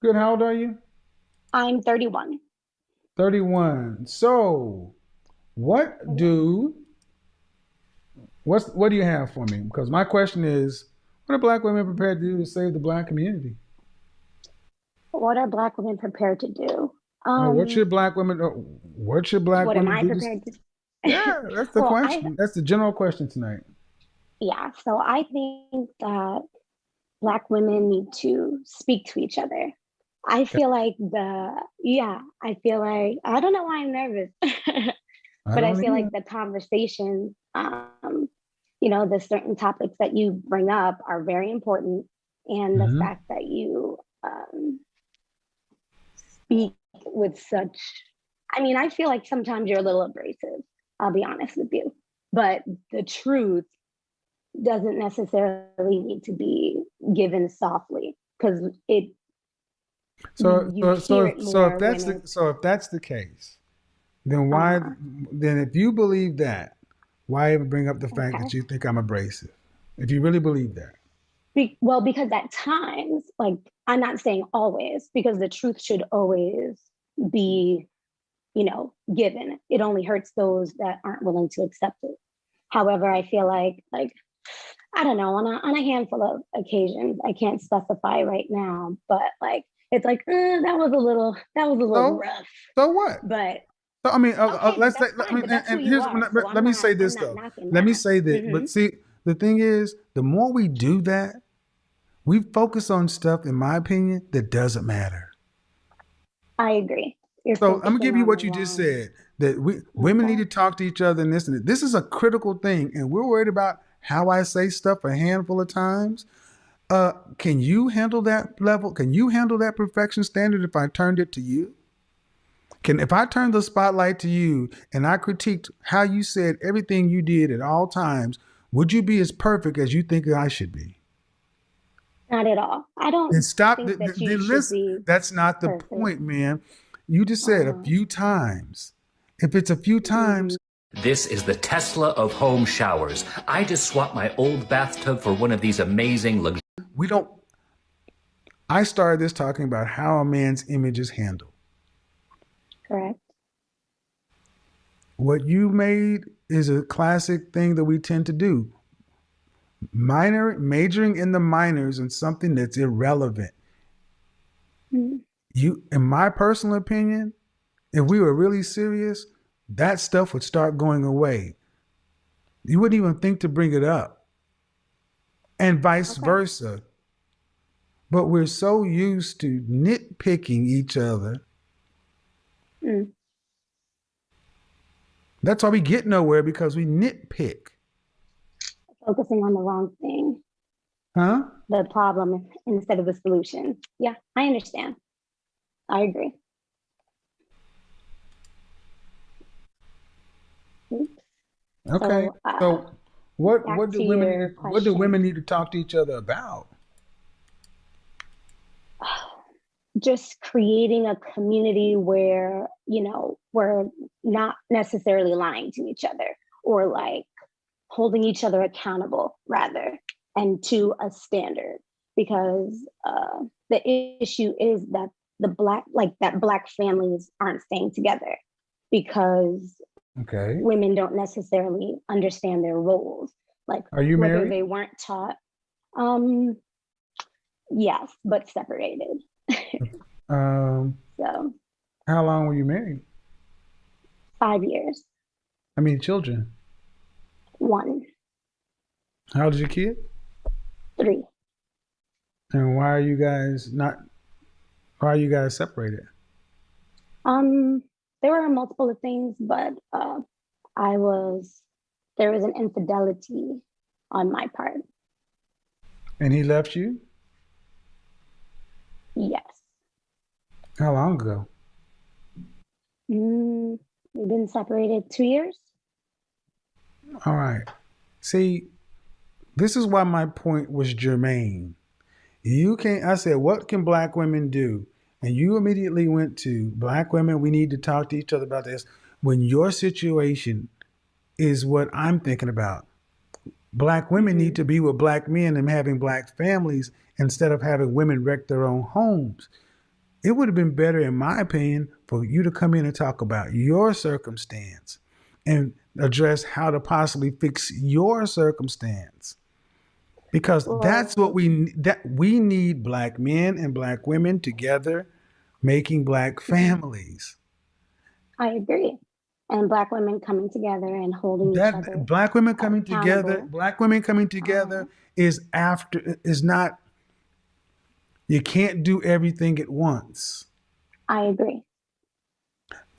Good. How old are you? I'm 31. 31. So, what do what do you have for me? Because my question is, what are black women prepared to do to save the black community? What are Black women prepared to do? What Um, should black women what should black what am women I do to prepared to do? Yeah, that's the Well, I, question. That's the general question tonight. yeah, so I think that Black women need to speak to each other. I feel like, I don't know why I'm nervous, I but I don't feel like either. the conversation, the certain topics that you bring up are very important. And the Hmm. fact that you speak with such, I mean, I feel like sometimes you're a little abrasive, I'll be honest with you. But the truth doesn't necessarily need to be given softly because it you hear it So if more that's when the it's so if that's the case, then why uh then if you believe that, why even bring up the fact that okay. you think I'm abrasive? If you really believe that. Well, because at times, like I'm not saying always, because the truth should always be, given. It only hurts those that aren't willing to accept it. However, I feel like I don't know, on a handful of occasions, I can't specify right now, but like it's like that was a little So rough. so what? But So I mean, okay, but let's say, that's I fine. mean, But that's who and you here's are, so let I'm me not say I'm this not though. knocking Let me that. say that. Mm-hmm. But see, the thing is, the more we do that, we focus on stuff, in my opinion, that doesn't matter. I agree. You're So I'm gonna focusing give you on the what you just wrong. said, that women need Okay. to talk to each other and this and that. This is a critical thing, and we're worried about how I say stuff a handful of times. Can you handle that level? Can you handle that perfection standard if I turned it to you? Can if I turned the spotlight to you and I critiqued how you said everything you did at all times, would you be as perfect as you think I should be? Not at all. I Then don't stop. think that you Then should listen. be That's not the perfect. point, man. You just said a Uh-huh. few times. If it's a few Mm-hmm. times, This is the Tesla of home showers. I just swapped my old bathtub for one of these amazing luxurious. we don't. I started this talking about how a man's image is handled. Correct. What you made is a classic thing that we tend to do. Majoring in the minors and something that's irrelevant. Mm-hmm. In my personal opinion, if we were really serious, that stuff would start going away. You wouldn't even think to bring it up, and vice Okay. versa. But we're so used to nitpicking each other. Mm. That's why we get nowhere because we nitpick. Focusing on the wrong thing, Huh? the problem instead of the solution. Yeah, I understand. I agree. Okay. So, So back to your what do women question, need to talk to each other about? just creating a community where, we're not necessarily lying to each other or like holding each other accountable, rather, and to a standard. Because the issue is that black families aren't staying together because Okay. women don't necessarily understand their roles, like Are you whether married? they weren't taught. Um, yes, but separated. Um, So how long were you married? 5 years, I mean, children. one, How old is your kid? three. And why are you guys not? Why are you guys separated? Um, there were multiple of things, but I was there was an infidelity on my part. And he left you? Yes. How long ago? We've been separated 2 years. All right. See, this is why my point was germane. You can't. I said, what can black women do? And you immediately went to black women. We need to talk to each other about this. When your situation is what I'm thinking about, black women need Mm-hmm. to be with black men and having black families instead of having women wreck their own homes. it would have been better, in my opinion, for you to come in and talk about your circumstance and address how to possibly fix your circumstance. Because that's what Well, we need black men and black women together making black mhm, families. I agree. And Black women coming together and holding each That other accountable. black women coming Uh, together is not, you can't do everything at once. I agree.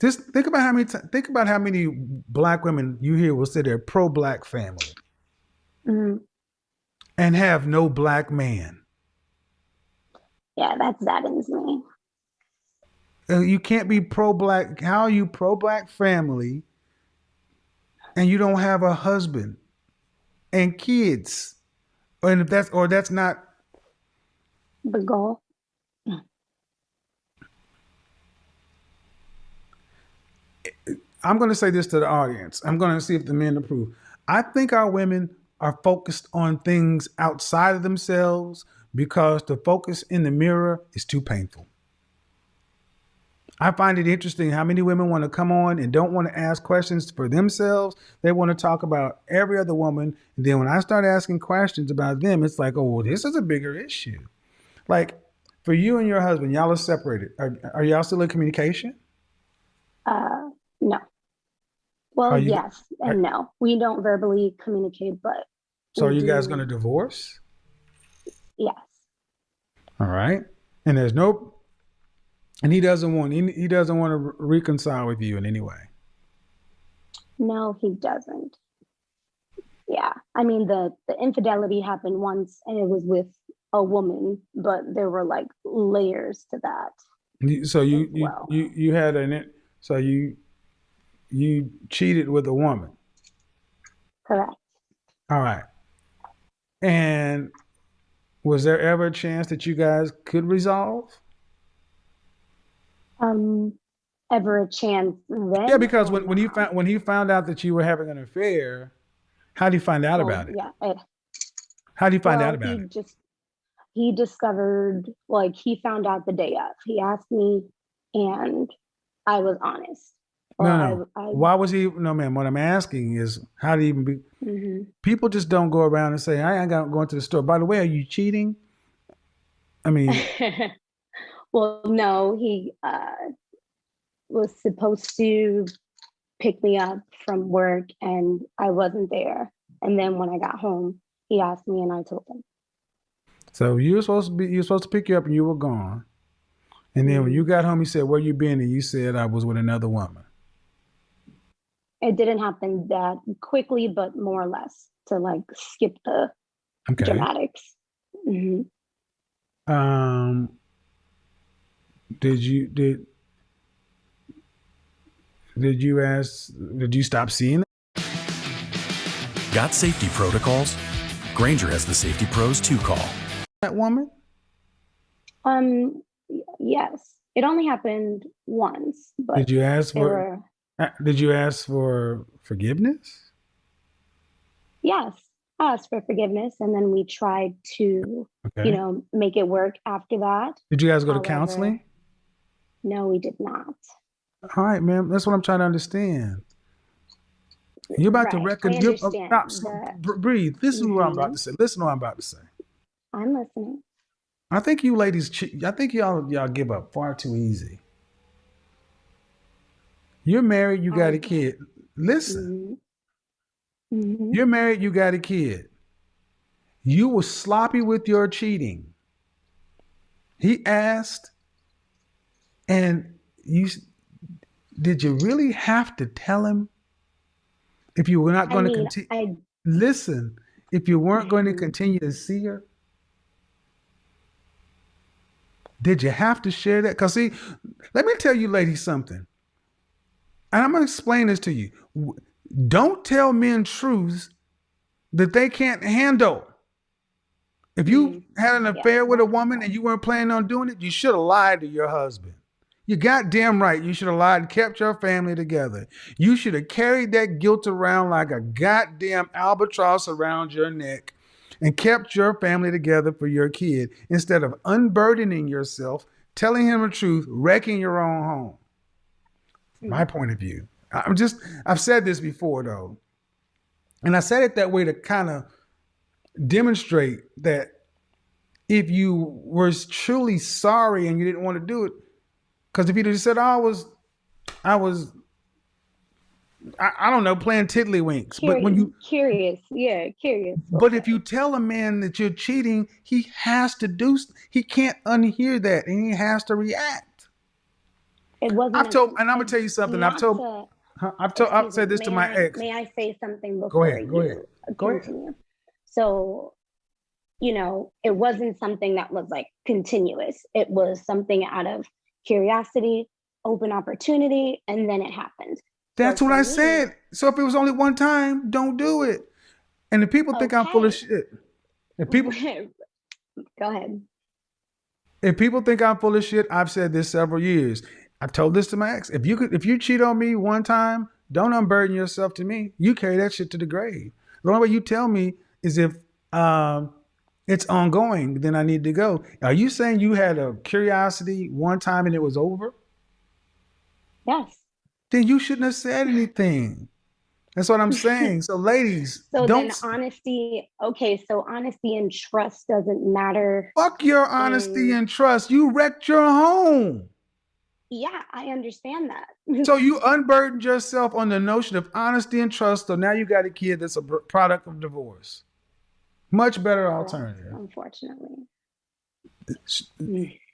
Just think about how many black women you hear will say they're pro black family Mhm. and have no black man. Yeah, that saddens me. You can't be pro black. How are you pro black family and you don't have a husband and kids? And if that's not, The goal. I'm going to say this to the audience. I'm going to see if the men approve. I think our women are focused on things outside of themselves because the focus in the mirror is too painful. I find it interesting how many women want to come on and don't want to ask questions for themselves. They want to talk about every other woman. And then when I start asking questions about them, it's like, oh, well, this is a bigger issue. Like for you and your husband, y'all are separated. Are y'all still in communication? No. Are Well, you, yes are, and no. We don't verbally communicate, but so we are you guys going to do. divorce? Yes. All right. And there's no, and he doesn't want to reconcile with you in any way. No, he doesn't. Yeah. I mean, the infidelity happened once, and it was with a woman, but there were like layers to that So as well. you had so you cheated with a woman. Correct. All right. And was there ever a chance that you guys could resolve? Um, Ever a chance Yeah, then because or now? when he found out that you were having an affair, how did he find out Well, about it? yeah. How did he find out Well, about it? he discovered, like, he found out the day of. He asked me, and I was honest. Well, No, no. I Why was he? No, man. What I'm asking is, how did he even be? mhm. People just don't go around and say, "I ain't got going to the store." By the way, are you cheating? I mean, Well, no, he was supposed to pick me up from work, and I wasn't there. And then when I got home, he asked me, and I told him. so you were supposed to pick you up, and you were gone. And then when you Mhm. got home, he said, "Where you been?" And you said, "I was with another woman." It didn't happen that quickly, but more or less to like skip the Okay. dramatics. Hmm. Um, did you did you stop seeing Got safety protocols? Granger has the safety pros to call. that woman? Um, yes, it only happened once, but Did you ask there for were, did you ask for forgiveness? yes, I asked for forgiveness, and then we tried to, Okay. make it work after that. Did you guys go to However, counseling? no, we did not. All right, man. That's what I'm trying to understand. You're about to Right. I reckon. You stop. understand that. Breathe. This is what I'm about Hmm. to say. Listen to what I'm about to say. I'm listening. I think you ladies. I think y'all give up far too easy. You're married. You got I, a kid. Listen. hmm hmm You're married. You got a kid. You were sloppy with your cheating. He asked, and you did you really have to tell him if you were not I going to mean, continue? Listen, if you weren't going to mhm. continue to see her, did you have to share that? Because see, let me tell you, ladies, something. And I'm going to explain this to you. Don't tell men truths that they can't handle. If you Mm, had an yeah, affair with a that's woman and you weren't planning on doing it, you should have lied to your husband. You goddamn right. You should have lied and kept your family together. You should have carried that guilt around like a goddamn albatross around your neck and kept your family together for your kid instead of unburdening yourself, telling him the truth, wrecking your own home. My point of view. I've said this before though. And I said it that way to kind of demonstrate that if you were truly sorry and you didn't want to do it, because if you just said, I don't know, playing tiddlywinks. But when you curious. But if you tell a man that you're cheating, he can't unhear that and he has to react. It wasn't. And I'm gonna tell you something. I've said this to my ex. May I say something before Go ahead. Go ahead. continue? So, it wasn't something that was like continuous. It was something out of curiosity, open opportunity, and then it happened. That's what I said. So if it was only one time, don't do it. And if people think I'm full of shit, Go ahead. if people think I'm full of shit, I've said this several years. I've told this to my ex. If you cheat on me one time, don't unburden yourself to me. You carry that shit to the grave. The only way you tell me is if it's ongoing, then I need to go. Are you saying you had a curiosity one time and it was over? Yes. Then you shouldn't have said anything. That's what I'm saying. So ladies, So don't. then honesty, okay, so honesty and trust doesn't matter. Fuck your honesty and trust. You wrecked your home. Yeah, I understand that. So you unburdened yourself on the notion of honesty and trust. So now you got a kid that's a product of divorce. Much better alternative. Unfortunately.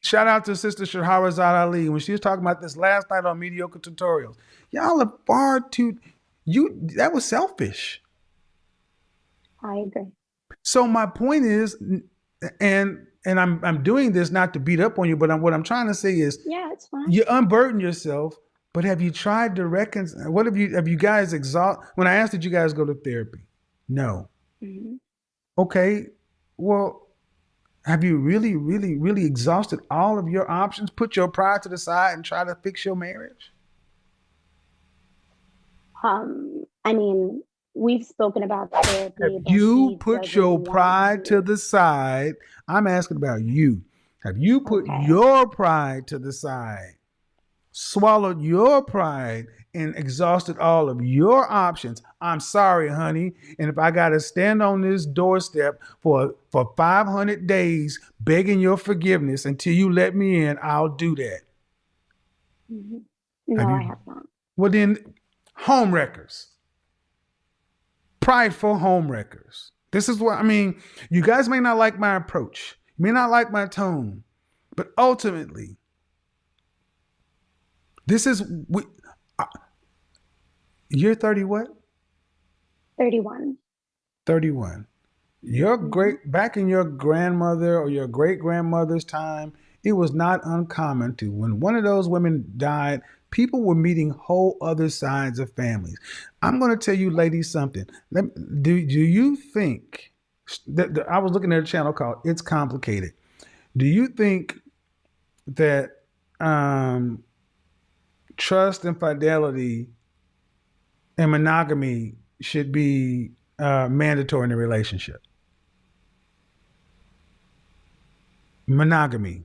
Shout out to Sister Shahrazad Ali when she was talking about this last night on Mediocre Tutorials. Y'all are far too. That was selfish. I agree. So my point is, and I'm doing this not to beat up on you, but what I'm trying to say is, yeah, it's fine. You unburden yourself, but have you tried to reconcile? What have you guys when I asked, did you guys go to therapy? No. Mm-hmm. Okay. Well, have you really, really, really exhausted all of your options? Put your pride to the side and try to fix your marriage? I mean, we've spoken about therapy. Have you put your pride to the side? I'm asking about you. Have you put your pride to the side, swallowed your pride, and exhausted all of your options? I'm sorry, honey. And if I got to stand on this doorstep for 500 days begging your forgiveness until you let me in, I'll do that. Mm-hmm. No, I have not. Well, then, home wreckers. Prideful home wreckers. This is what I mean. You guys may not like my approach. You may not like my tone. But ultimately, this is... You're 30 what? 31. 31. Back in your grandmother or your great-grandmother's time, it was not uncommon to, when one of those women died, people were meeting whole other sides of families. I'm going to tell you ladies something. Do you think, I was looking at a channel called It's Complicated. Do you think that trust and fidelity and monogamy should be mandatory in a relationship? Monogamy.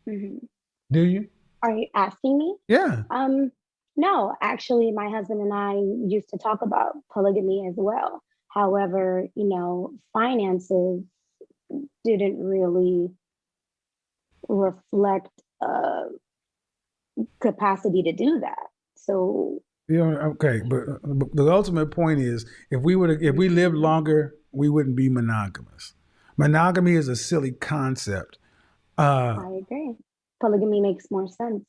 Mm-hmm. Do you? Are you asking me? Yeah. No, actually, my husband and I used to talk about polygamy as well. However, finances didn't really reflect capacity to do that. So. Okay, but the ultimate point is, if we lived longer, we wouldn't be monogamous. Monogamy is a silly concept. I agree. Polygamy makes more sense.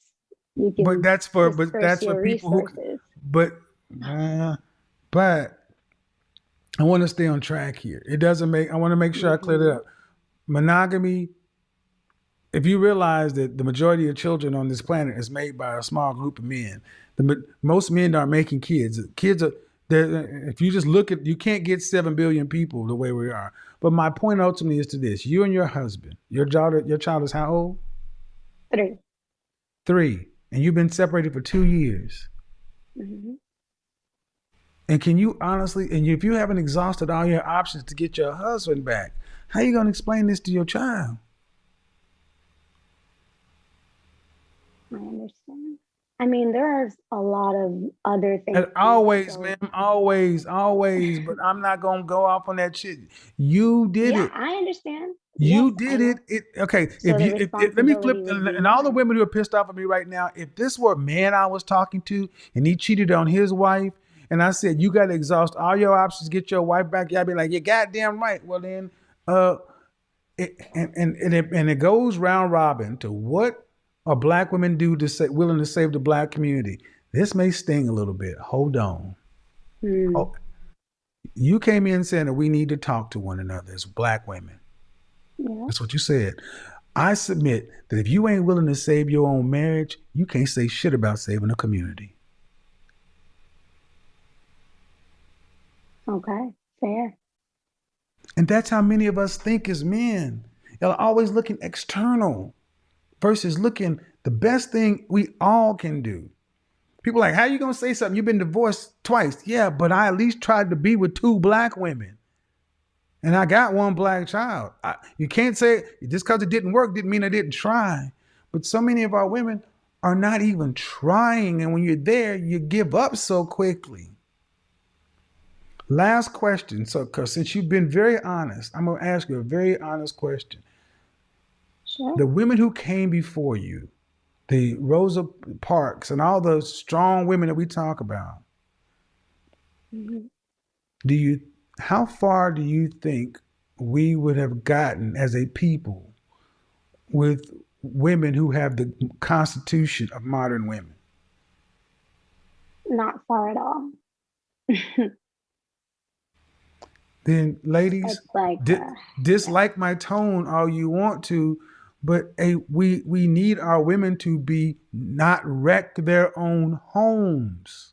But that's for people resources. But I want to stay on track here. I want to make sure I clear it up. Monogamy, if you realize that the majority of children on this planet is made by a small group of men, most men aren't making kids. Kids are, if you just look at, you can't get 7 billion people the way we are. But my point ultimately is to this: you and your husband, your child is how old? 3. 3, and you've been separated for 2 years. Mm-hmm. And can you honestly, and if you haven't exhausted all your options to get your husband back, how are you going to explain this to your child? I understand. I mean, there's a lot of other things. And always, So, man, always. But I'm not gonna go off on that shit. You did yeah, it. I understand. You Yes, I did know. it. Okay. So If the you, if let me flip, responsibility would be and all the mine. women who are pissed off at me right now, if this were a man I was talking to and he cheated on his wife, and I said you got to exhaust all your options, get your wife back, y'all be like, you're goddamn right. Well then, and it goes round robin to what are black women do to say willing to save the black community. This may sting a little bit. Hold on. Hmm. Oh, you came in saying that we need to talk to one another as black women. Yeah. That's what you said. I submit that if you ain't willing to save your own marriage, you can't say shit about saving a community. Okay. Fair. And that's how many of us think as men. Y'all are always looking external versus looking the best thing we all can do. People are like, how you gonna say something? You've been divorced twice. Yeah, but I at least tried to be with 2 black women. And I got 1 black child. You can't say just because it didn't work didn't mean I didn't try. But so many of our women are not even trying. And when you're there, you give up so quickly. Last question. So, because since you've been very honest, I'm going to ask you a very honest question. Sure. The women who came before you, the Rosa Parks and all the strong women that we talk about, Mhm. how far do you think we would have gotten as a people with women who have the constitution of modern women? Not far at all. Then, ladies, It's like, dislike my tone all you want to, but we need our women to be not wreck their own homes.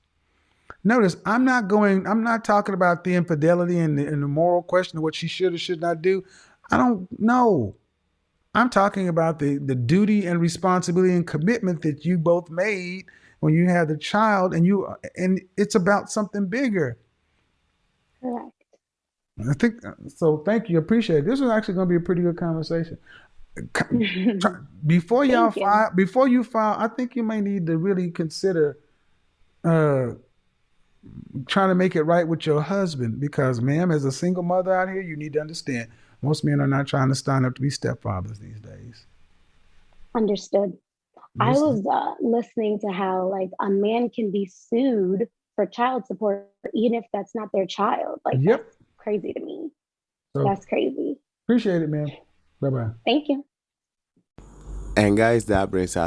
Notice I'm not talking about the infidelity and the moral question of what she should or should not do. I don't know. I'm talking about the duty and responsibility and commitment that you both made when you had the child, and it's about something bigger. correct. I think so. Thank you. Appreciate it. This is actually going to be a pretty good conversation. Before y'all Thank you. file, before you file, I think you may need to really consider uh, trying to make it right with your husband, because, ma'am, as a single mother out here, you need to understand most men are not trying to sign up to be stepfathers these days. Understood. I Yes. was listening to how like a man can be sued for child support even if that's not their child. Like Yep. that's crazy to me. So That's crazy. appreciate it, ma'am. Bye bye. Thank you. And guys, that brings us